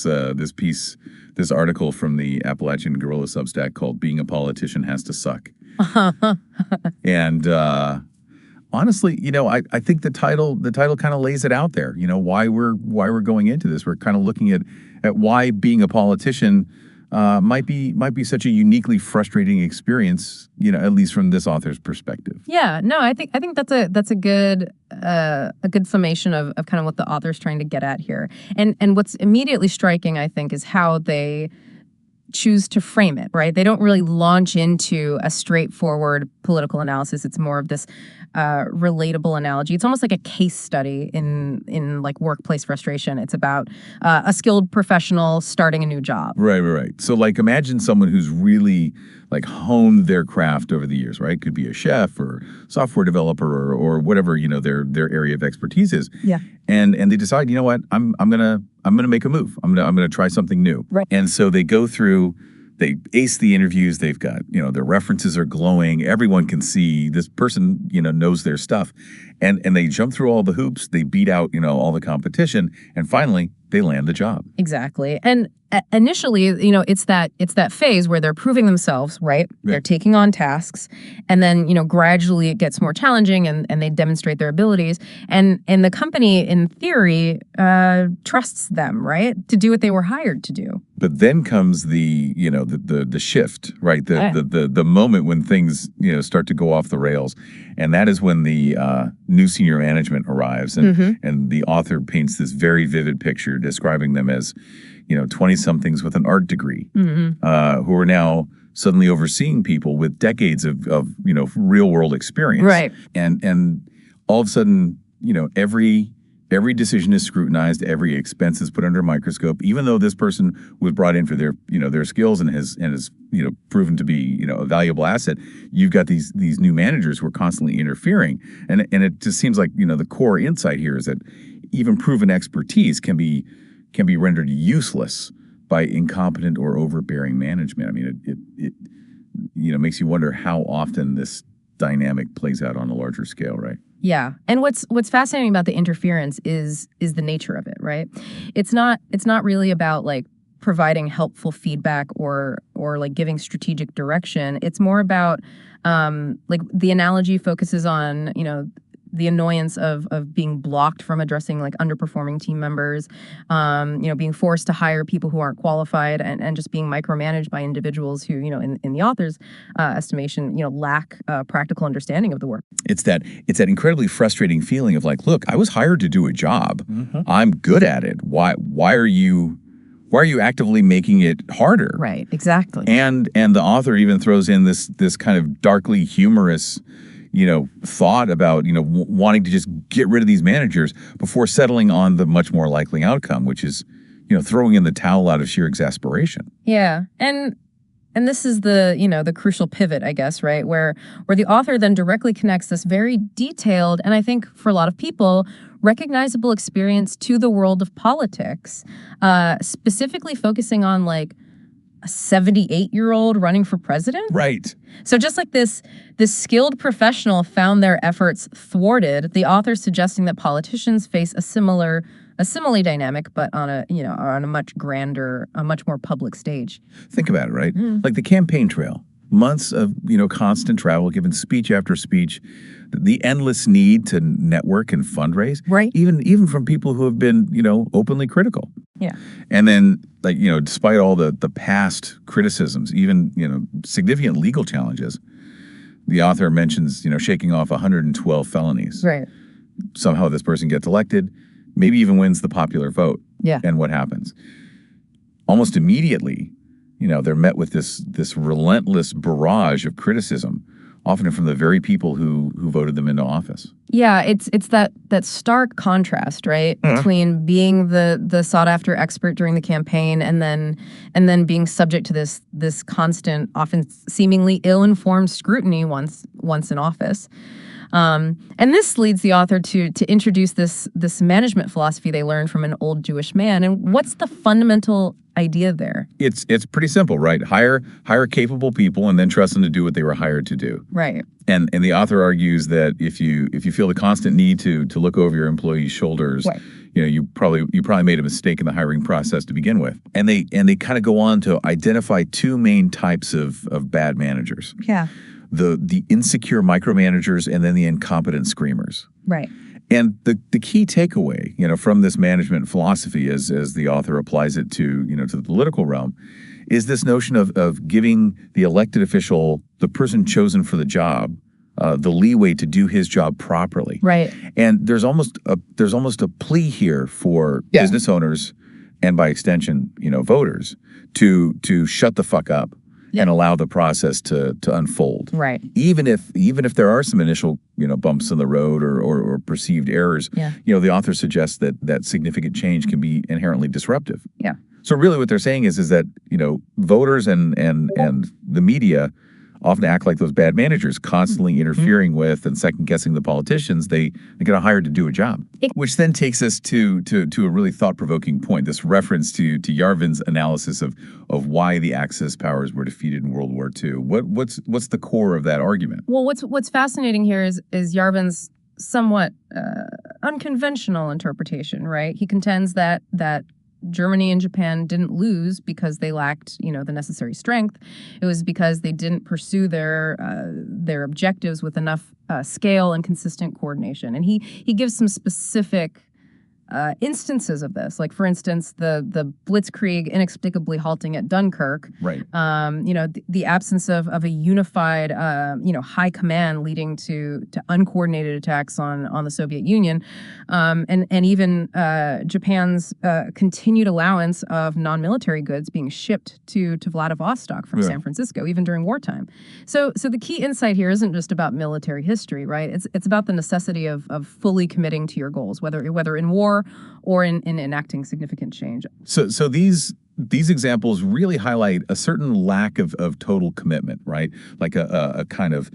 This article from the Appalachian Guerrilla Substack called "Being a Politician Has to Suck," and honestly, I think the title kind of lays it out there. Why we're going into this. We're kind of looking at why being a politician might be such a uniquely frustrating experience. At least from this author's perspective. Yeah, no, I think that's a good summation of kind of what the author's trying to get at here. And what's immediately striking, I think, is how they choose to frame it, right? They don't really launch into a straightforward political analysis. It's more of this relatable analogy. It's almost like a case study in like workplace frustration. It's about a skilled professional starting a new job. Right. So like imagine someone who's really like honed their craft over the years, right? Could be a chef or software developer or whatever, their area of expertise is. Yeah. And they decide, you know what, I'm gonna make a move. I'm gonna try something new. Right. And so they go through, they ace the interviews. They've got, their references are glowing. Everyone can see this person, knows their stuff. And they jump through all the hoops. They beat out, all the competition. And finally, they land the job. Exactly. And initially, it's that phase where they're proving themselves, right? They're taking on tasks. And then, gradually it gets more challenging and they demonstrate their abilities. And the company, in theory, trusts them, right? To do what they were hired to do. But then comes the shift, right? The moment when things, start to go off the rails. And that is when the new senior management arrives. And the author paints this very vivid picture describing them as 20-somethings with an art degree who are now suddenly overseeing people with decades of real-world experience. Right. And all of a sudden, every decision is scrutinized, every expense is put under a microscope, even though this person was brought in for their skills and has proven to be, a valuable asset. You've got these new managers who are constantly interfering. And it just seems like, the core insight here is that even proven expertise can be rendered useless by incompetent or overbearing management. I mean, it makes you wonder how often this dynamic plays out on a larger scale, right? Yeah. And what's fascinating about the interference is the nature of it, right? It's not really about like providing helpful feedback or like giving strategic direction. It's more about like the analogy focuses on, the annoyance of being blocked from addressing like underperforming team members, being forced to hire people who aren't qualified and just being micromanaged by individuals who, in the author's estimation, lack practical understanding of the work. It's that incredibly frustrating feeling of like, look, I was hired to do a job. I'm good at it. Why are you actively making it harder? Right, exactly. And the author even throws in this kind of darkly humorous thought about, wanting to just get rid of these managers before settling on the much more likely outcome, which is, throwing in the towel out of sheer exasperation. Yeah. And this is the crucial pivot, I guess, right? Where the author then directly connects this very detailed, and I think for a lot of people, recognizable experience to the world of politics, specifically focusing on like a 78-year-old running for president? Right. So just like this skilled professional found their efforts thwarted, the author's suggesting that politicians face a similar dynamic, but on a much grander, a much more public stage. Think about it, right? Like the campaign trail. Months of, constant travel, giving speech after speech, the endless need to network and fundraise. Right. Even from people who have been, openly critical. Yeah. And then, like, despite all the past criticisms, even, significant legal challenges, the author mentions, shaking off 112 felonies. Right. Somehow this person gets elected, maybe even wins the popular vote. Yeah. And what happens? Almost immediately, they're met with this relentless barrage of criticism, often from the very people who voted them into office. Yeah, it's that stark contrast, right, between being the sought after expert during the campaign and then being subject to this constant, often seemingly ill-informed scrutiny once in office. And this leads the author to introduce this management philosophy they learned from an old Jewish man. And what's the fundamental idea there? It's pretty simple, right? Hire capable people and then trust them to do what they were hired to do. Right. And the author argues that if you feel the constant need to look over your employees' shoulders, right, you probably made a mistake in the hiring process to begin with. And they kind of go on to identify two main types of bad managers. Yeah. The insecure micromanagers and then the incompetent screamers. Right. And the key takeaway, from this management philosophy as the author applies it to the political realm, is this notion of giving the elected official, the person chosen for the job, the leeway to do his job properly. Right. And there's almost a plea here for business owners and by extension, voters to shut the fuck up. Yeah. And allow the process to unfold. Right. Even if there are some initial bumps in the road or perceived errors, the author suggests that significant change can be inherently disruptive. Yeah. So really, what they're saying is that voters and the media often act like those bad managers, constantly interfering with and second guessing the politicians they get hired to do a job. Which then takes us to a really thought-provoking point, this reference to Yarvin's analysis of why the Axis powers were defeated in World War II. What's the core of that argument? Well, what's fascinating here is Yarvin's somewhat unconventional interpretation, right? He contends that Germany and Japan didn't lose because they lacked, the necessary strength. It was because they didn't pursue their objectives with enough scale and consistent coordination. And he gives some specific instances of this, like for instance, the Blitzkrieg inexplicably halting at Dunkirk. Right. The absence of a unified, high command leading to uncoordinated attacks on the Soviet Union, and even Japan's continued allowance of non-military goods being shipped to Vladivostok from San Francisco, even during wartime. So the key insight here isn't just about military history, right? It's about the necessity of fully committing to your goals, whether in war or in enacting significant change. So these examples really highlight a certain lack of total commitment, right? Like a kind of,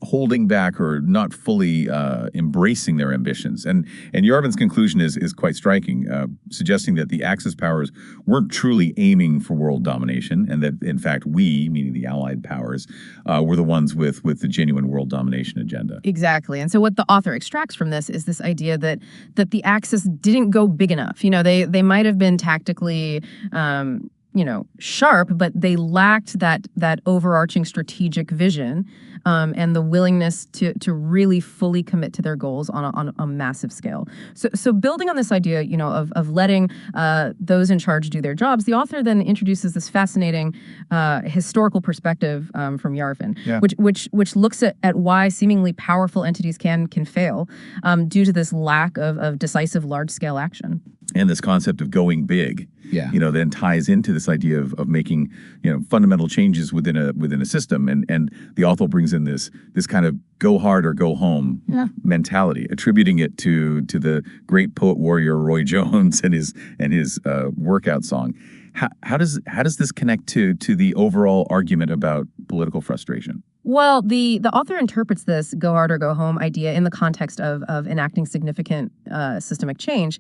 holding back or not fully embracing their ambitions. And Yarvin's conclusion is quite striking, suggesting that the Axis powers weren't truly aiming for world domination, and that, in fact, we, meaning the Allied powers, were the ones with the genuine world domination agenda. Exactly. And so what the author extracts from this is this idea that the Axis didn't go big enough. They might have been tactically sharp, but they lacked that overarching strategic vision and the willingness to really fully commit to their goals on a massive scale. So building on this idea, of letting those in charge do their jobs, the author then introduces this fascinating historical perspective from Yarvin, which looks at why seemingly powerful entities can fail due to this lack of decisive large-scale action. And this concept of going big, then ties into this idea of making, fundamental changes within a system. And the author brings in this kind of go hard or go home mentality, attributing it to the great poet warrior Roy Jones and his workout song. How does this connect to the overall argument about political frustration? Well, the author interprets this go hard or go home idea in the context of enacting significant systemic change.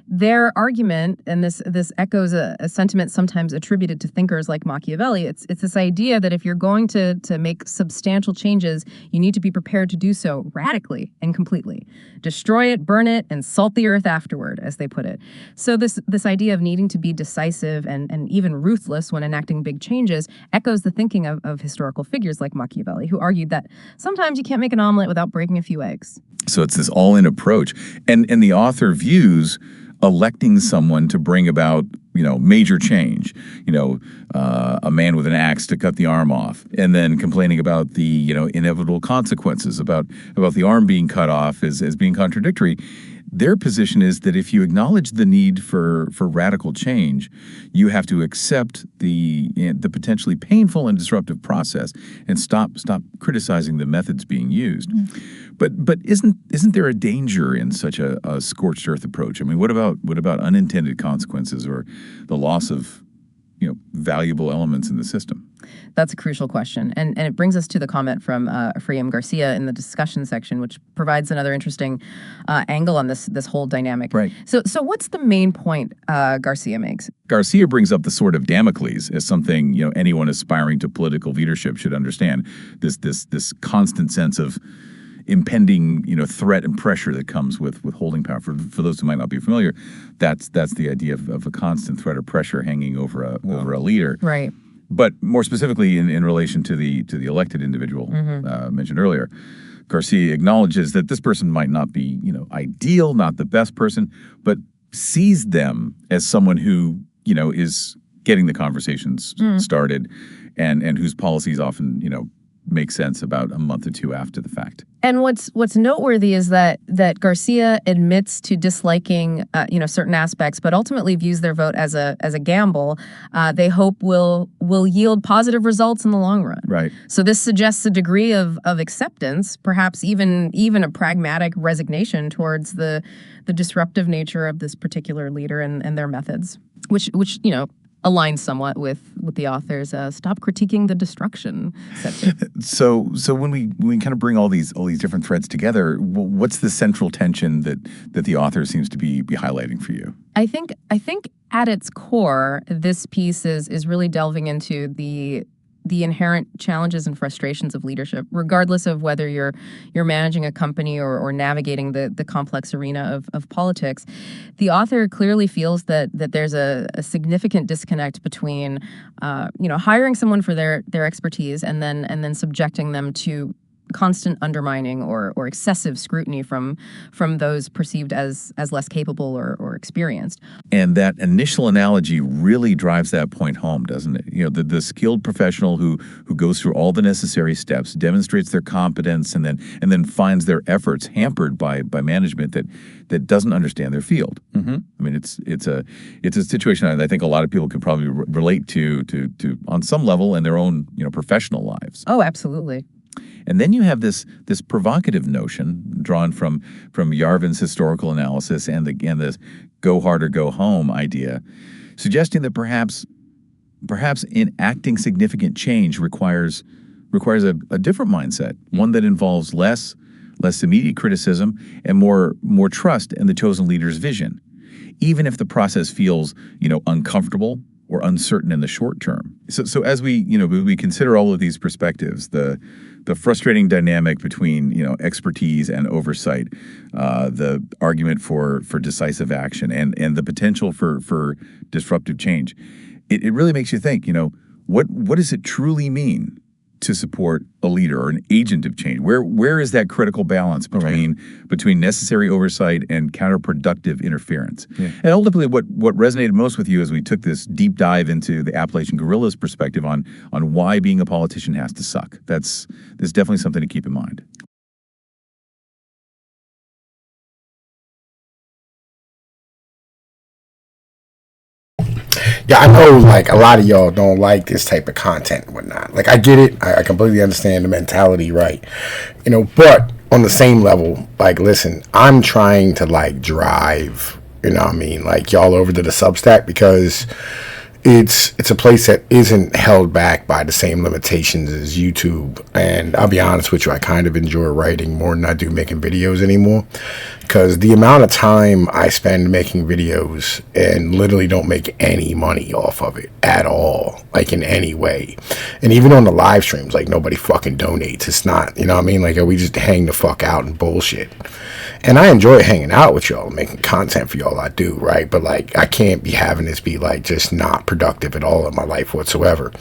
Their argument, and this echoes a sentiment sometimes attributed to thinkers like Machiavelli, it's this idea that if you're going to make substantial changes, you need to be prepared to do so radically and completely. Destroy it, burn it, and salt the earth afterward, as they put it. So this idea of needing to be decisive and even ruthless when enacting big changes echoes the thinking of historical figures like Machiavelli, who argued that sometimes you can't make an omelet without breaking a few eggs. So it's this all-in approach. And the author views electing someone to bring about, major change, a man with an axe to cut the arm off, and then complaining about the, inevitable consequences about the arm being cut off as being contradictory. Their position is that if you acknowledge the need for radical change, you have to accept the potentially painful and disruptive process and stop criticizing the methods being used. But isn't there a danger in such a scorched earth approach? I mean, what about unintended consequences or the loss of valuable elements in the system? That's a crucial question. And it brings us to the comment from Ephraim Garcia in the discussion section, which provides another interesting angle on this whole dynamic. Right. So what's the main point Garcia makes? Garcia brings up the sword of Damocles as something anyone aspiring to political leadership should understand. This constant sense of impending threat and pressure that comes with holding power. For those who might not be familiar, that's the idea of a constant threat or pressure hanging over a leader. Right. But more specifically in relation to the elected individual mentioned earlier, Garcia acknowledges that this person might not be ideal, not the best person, but sees them as someone who is getting the conversations started, and whose policies often make sense about a month or two after the fact. And what's noteworthy is that Garcia admits to disliking certain aspects, but ultimately views their vote as a gamble. They hope will yield positive results in the long run. Right. So this suggests a degree of acceptance, perhaps even a pragmatic resignation towards the disruptive nature of this particular leader and their methods, which aligns somewhat with the author's "Stop critiquing the destruction" section. So when we kind of bring all these different threads together, what's the central tension that the author seems to be highlighting for you? I think at its core, this piece is really delving into the inherent challenges and frustrations of leadership, regardless of whether you're managing a company or navigating the complex arena of politics. The author clearly feels that there's a significant disconnect between hiring someone for their expertise and then subjecting them to constant undermining or excessive scrutiny from those perceived as less capable or experienced. And that initial analogy really drives that point home, doesn't it? The skilled professional who goes through all the necessary steps, demonstrates their competence, and then finds their efforts hampered by management that doesn't understand their field. I mean, it's a situation I think a lot of people could probably relate to on some level in their own professional lives. Oh, absolutely. And then you have this provocative notion drawn from Yarvin's historical analysis and this go hard or go home idea, suggesting that perhaps enacting significant change requires a different mindset, one that involves less immediate criticism and more trust in the chosen leader's vision, even if the process feels uncomfortable or uncertain in the short term. So as we consider all of these perspectives, the frustrating dynamic between expertise and oversight, the argument for decisive action, and the potential for disruptive change, it really makes you think. What does it truly mean to support a leader or an agent of change? Where is that critical balance between necessary oversight and counterproductive interference? Yeah. And ultimately, what resonated most with you as we took this deep dive into the Appalachian guerrillas perspective on why being a politician has to suck. That's definitely something to keep in mind. Yeah, I know, like, a lot of y'all don't like this type of content and whatnot. Like, I get it. I completely understand the mentality, right? But on the same level, like, listen, I'm trying to, like, drive, like, y'all over to the Substack because it's a place that isn't held back by the same limitations as YouTube. And I'll be honest with you, I kind of enjoy writing more than I do making videos anymore, because the amount of time I spend making videos and literally don't make any money off of it at all, like in any way. And even on the live streams, like, nobody fucking donates. It's not, like, we just hang the fuck out and bullshit. And I enjoy hanging out with y'all, making content for y'all, I do, right? But, like, I can't be having this be, like, just not productive at all in my life whatsoever.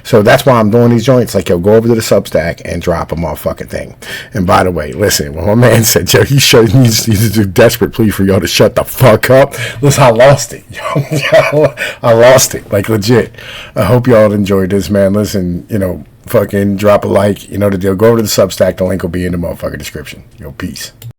So that's why I'm doing these joints. Like, yo, go over to the Substack and drop a motherfucking thing. And by the way, listen, when my man said, yo, he needs to do desperate plea for y'all to shut the fuck up, listen, I lost it. I lost it, like, legit. I hope y'all enjoyed this, man. Listen, fucking drop a like, the deal. Go over to the Substack. The link will be in the motherfucking description. Peace.